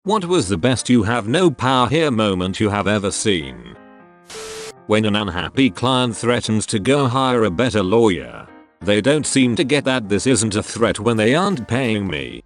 What was the best you have no power here moment you have ever seen? When an unhappy client threatens to go hire a better lawyer. They don't seem to get that this isn't a threat when they aren't paying me.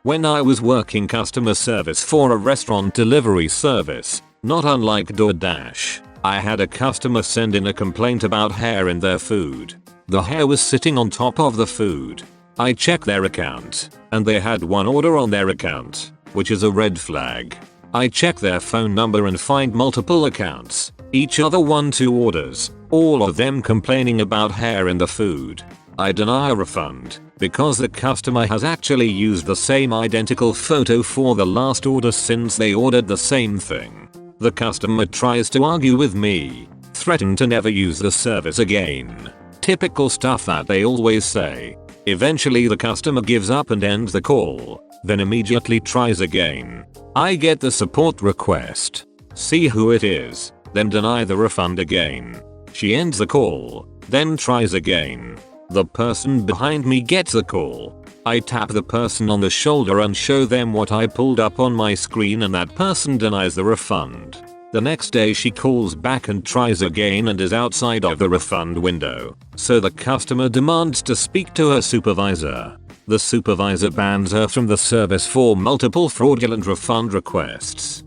When I was working customer service for a restaurant delivery service, not unlike DoorDash, I had a customer send in a complaint about hair in their food. The hair was sitting on top of the food. I checked their account, and they had one order on their account, which is a red flag. I check their phone number and find multiple accounts, each other 1-2 orders, all of them complaining about hair in the food. I deny a refund, because the customer has actually used the same identical photo for the last order since they ordered the same thing. The customer tries to argue with me, threaten to never use the service again. Typical stuff that they always say. Eventually the customer gives up and ends the call, then immediately tries again. I get the support request, see who it is, then deny the refund again. She ends the call, then tries again. The person behind me gets the call. I tap the person on the shoulder and show them what I pulled up on my screen and that person denies the refund. The next day she calls back and tries again and is outside of the refund window, so the customer demands to speak to her supervisor. The supervisor bans her from the service for multiple fraudulent refund requests.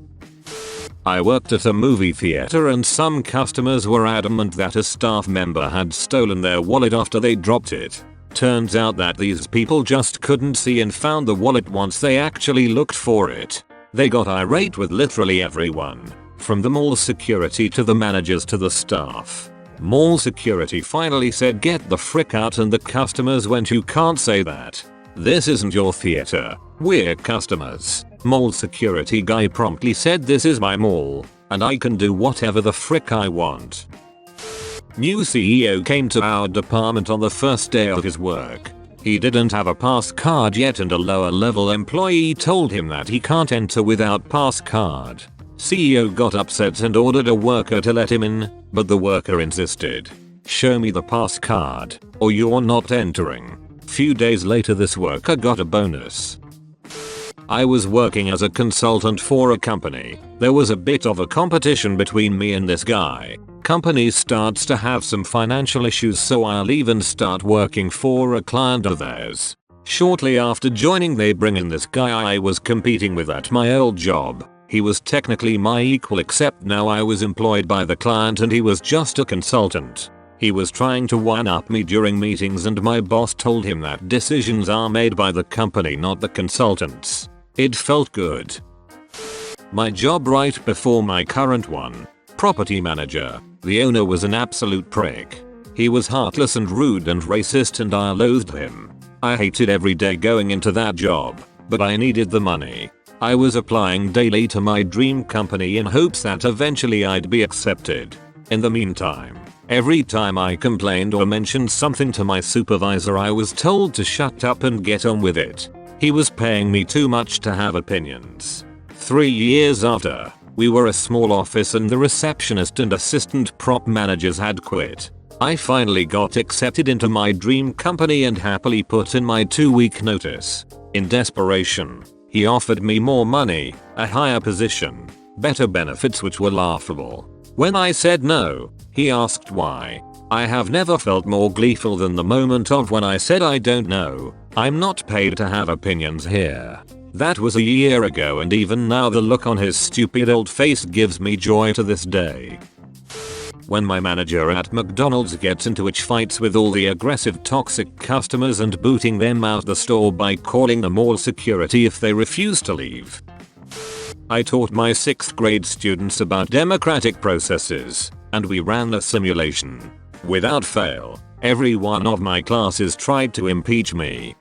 I worked at a movie theater and some customers were adamant that a staff member had stolen their wallet after they dropped it. Turns out that these people just couldn't see and found the wallet once they actually looked for it. They got irate with literally everyone, from the mall security to the managers to the staff. Mall security finally said get the frick out and the customers went you can't say that. This isn't your theater, we're customers. Mall security guy promptly said this is my mall, and I can do whatever the frick I want. New CEO came to our department on the first day of his work. He didn't have a pass card yet and a lower level employee told him that he can't enter without pass card. CEO got upset and ordered a worker to let him in, but the worker insisted. Show me the pass card, or you're not entering. Few days later this worker got a bonus. I was working as a consultant for a company. There was a bit of a competition between me and this guy. Company starts to have some financial issues so I'll leave and start working for a client of theirs. Shortly after joining they bring in this guy I was competing with at my old job. He was technically my equal except now I was employed by the client and he was just a consultant. He was trying to one-up me during meetings and my boss told him that decisions are made by the company not the consultants. It felt good. My job right before my current one, property manager, the owner was an absolute prick. He was heartless and rude and racist and I loathed him. I hated every day going into that job, but I needed the money. I was applying daily to my dream company in hopes that eventually I'd be accepted. In the meantime, every time I complained or mentioned something to my supervisor I was told to shut up and get on with it. He was paying me too much to have opinions. 3 years after, we were a small office and the receptionist and assistant prop managers had quit. I finally got accepted into my dream company and happily put in my 2-week notice. In desperation, he offered me more money, a higher position, better benefits which were laughable. When I said no, he asked why. I have never felt more gleeful than the moment of when I said I don't know. I'm not paid to have opinions here. That was a year ago and even now the look on his stupid old face gives me joy to this day. When my manager at McDonald's gets into fights with all the aggressive toxic customers and booting them out the store by calling the mall security if they refuse to leave. I taught my 6th grade students about democratic processes, and we ran a simulation. Without fail, every one of my classes tried to impeach me.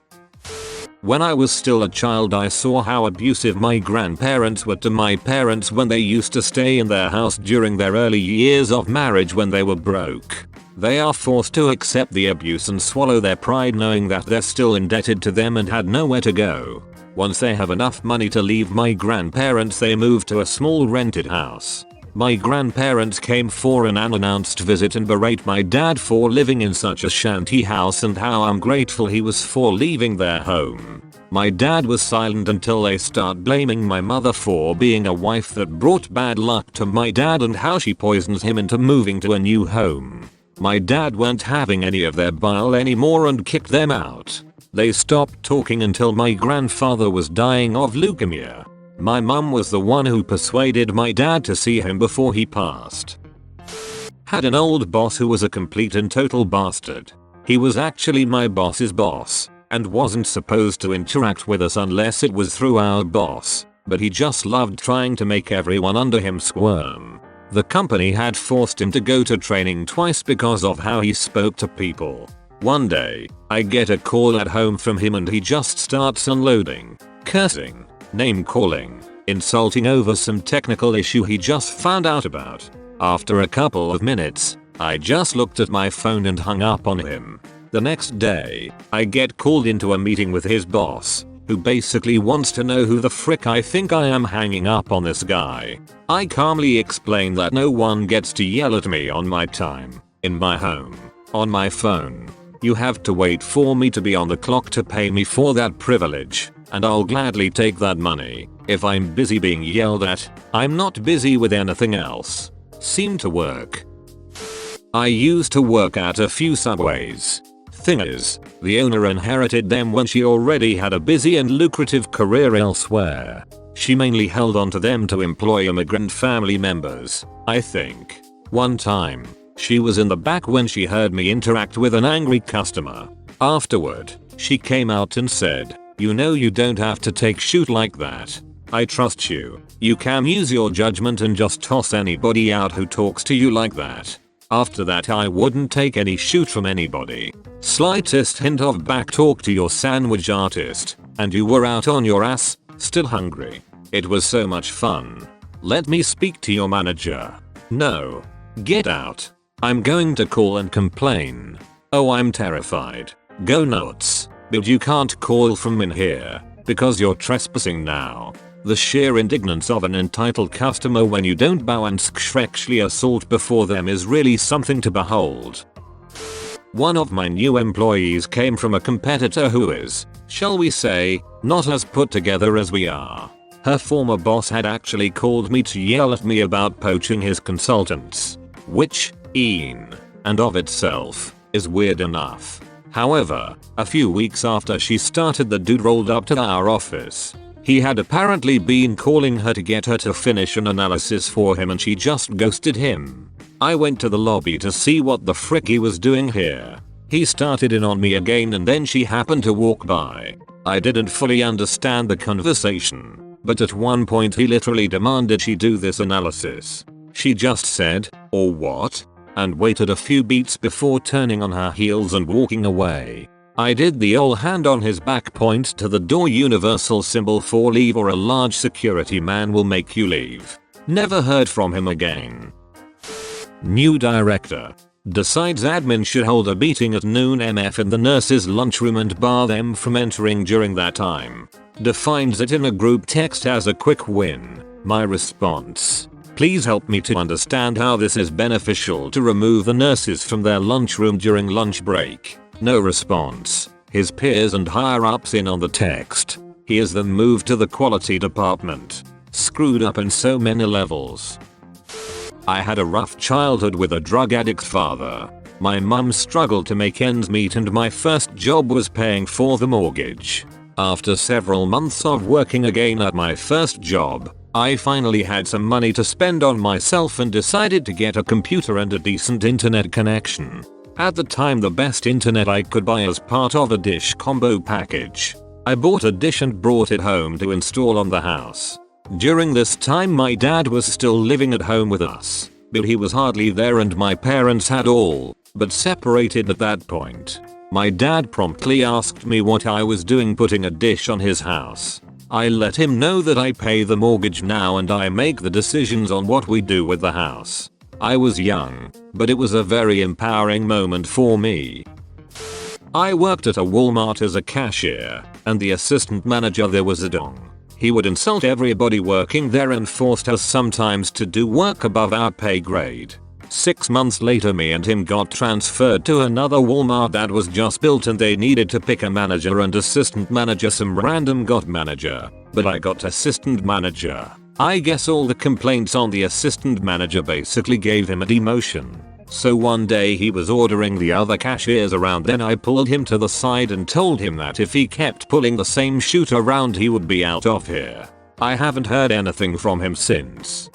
When I was still a child I saw how abusive my grandparents were to my parents when they used to stay in their house during their early years of marriage when they were broke. They are forced to accept the abuse and swallow their pride knowing that they're still indebted to them and had nowhere to go. Once they have enough money to leave my grandparents they moved to a small rented house. My grandparents came for an unannounced visit and berate my dad for living in such a shanty house and how ungrateful he was for leaving their home. My dad was silent until they start blaming my mother for being a wife that brought bad luck to my dad and how she poisoned him into moving to a new home. My dad weren't having any of their bile anymore and kicked them out. They stopped talking until my grandfather was dying of leukemia. My mum was the one who persuaded my dad to see him before he passed. Had an old boss who was a complete and total bastard. He was actually my boss's boss and wasn't supposed to interact with us unless it was through our boss, but he just loved trying to make everyone under him squirm. The company had forced him to go to training twice because of how he spoke to people. One day, I get a call at home from him and he just starts unloading, cursing, name calling, insulting over some technical issue he just found out about. After a couple of minutes, I just looked at my phone and hung up on him. The next day, I get called into a meeting with his boss, who basically wants to know who the frick I think I am hanging up on this guy. I calmly explain that no one gets to yell at me on my time, in my home, on my phone. You have to wait for me to be on the clock to pay me for that privilege, and I'll gladly take that money. If I'm busy being yelled at, I'm not busy with anything else. Seemed to work. I used to work at a few subways. Thing is, the owner inherited them when she already had a busy and lucrative career elsewhere. She mainly held on to them to employ immigrant family members, I think. One time, she was in the back when she heard me interact with an angry customer. Afterward, she came out and said, "You know you don't have to take shoot like that. I trust you. You can use your judgment and just toss anybody out who talks to you like that." After that I wouldn't take any shoot from anybody. Slightest hint of backtalk to your sandwich artist, and you were out on your ass, still hungry. It was so much fun. Let me speak to your manager. No. Get out. I'm going to call and complain. Oh, I'm terrified. Go nuts. But you can't call from in here, because you're trespassing now. The sheer indignance of an entitled customer when you don't bow and sexually assault before them is really something to behold. One of my new employees came from a competitor who is, shall we say, not as put together as we are. Her former boss had actually called me to yell at me about poaching his consultants, which, in and of itself, is weird enough. However, a few weeks after she started, the dude rolled up to our office. He had apparently been calling her to get her to finish an analysis for him and she just ghosted him. I went to the lobby to see what the frick he was doing here. He started in on me again and then she happened to walk by. I didn't fully understand the conversation, but at one point he literally demanded she do this analysis. She just said, "Or what?" and waited a few beats before turning on her heels and walking away. I did the old hand on his back point to the door universal symbol for leave or a large security man will make you leave. Never heard from him again. New director. Decides admin should hold a meeting at noon MF in the nurses' lunchroom and bar them from entering during that time. Defines it in a group text as a quick win. My response. Please help me to understand how this is beneficial to remove the nurses from their lunchroom during lunch break. No response. His peers and higher ups in on the text. He is then moved to the quality department. Screwed up in so many levels. I had a rough childhood with a drug addict father. My mum struggled to make ends meet and my first job was paying for the mortgage. After several months of working again at my first job, I finally had some money to spend on myself and decided to get a computer and a decent internet connection. At the time, the best internet I could buy as part of a dish combo package. I bought a dish and brought it home to install on the house. During this time my dad was still living at home with us, but he was hardly there and my parents had all but separated at that point. My dad promptly asked me what I was doing putting a dish on his house. I let him know that I pay the mortgage now and I make the decisions on what we do with the house. I was young, but it was a very empowering moment for me. I worked at a Walmart as a cashier, and the assistant manager there was a dong. He would insult everybody working there and forced us sometimes to do work above our pay grade. 6 months later me and him got transferred to another Walmart that was just built and they needed to pick a manager and assistant manager. Some random got manager, but I got assistant manager. I guess all the complaints on the assistant manager basically gave him a demotion. So one day he was ordering the other cashiers around, then I pulled him to the side and told him that if he kept pulling the same chute around he would be out of here. I haven't heard anything from him since.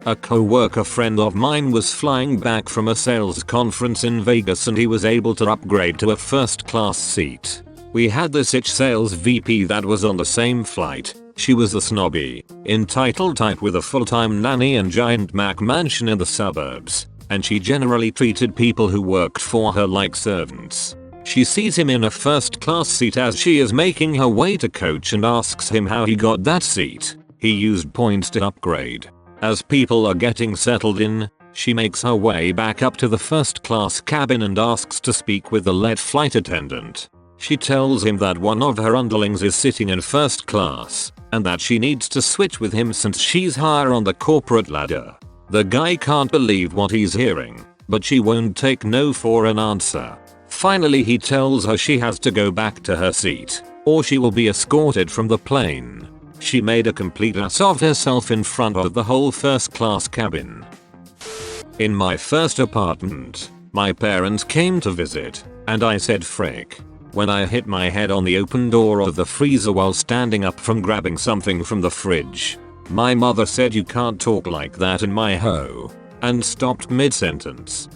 A co-worker friend of mine was flying back from a sales conference in Vegas and he was able to upgrade to a first class seat. We had this itch sales VP that was on the same flight. She was a snobby, entitled type with a full-time nanny and giant Mac mansion in the suburbs, and she generally treated people who worked for her like servants. She sees him in a first class seat as she is making her way to coach and asks him how he got that seat. He used points to upgrade. As people are getting settled in, she makes her way back up to the first class cabin and asks to speak with the lead flight attendant. She tells him that one of her underlings is sitting in first class, and that she needs to switch with him since she's higher on the corporate ladder. The guy can't believe what he's hearing, but she won't take no for an answer. Finally he tells her she has to go back to her seat, or she will be escorted from the plane. She made a complete ass of herself in front of the whole first class cabin. In my first apartment, my parents came to visit, and I said frick when I hit my head on the open door of the freezer while standing up from grabbing something from the fridge. My mother said you can't talk like that in my ho, and stopped mid-sentence.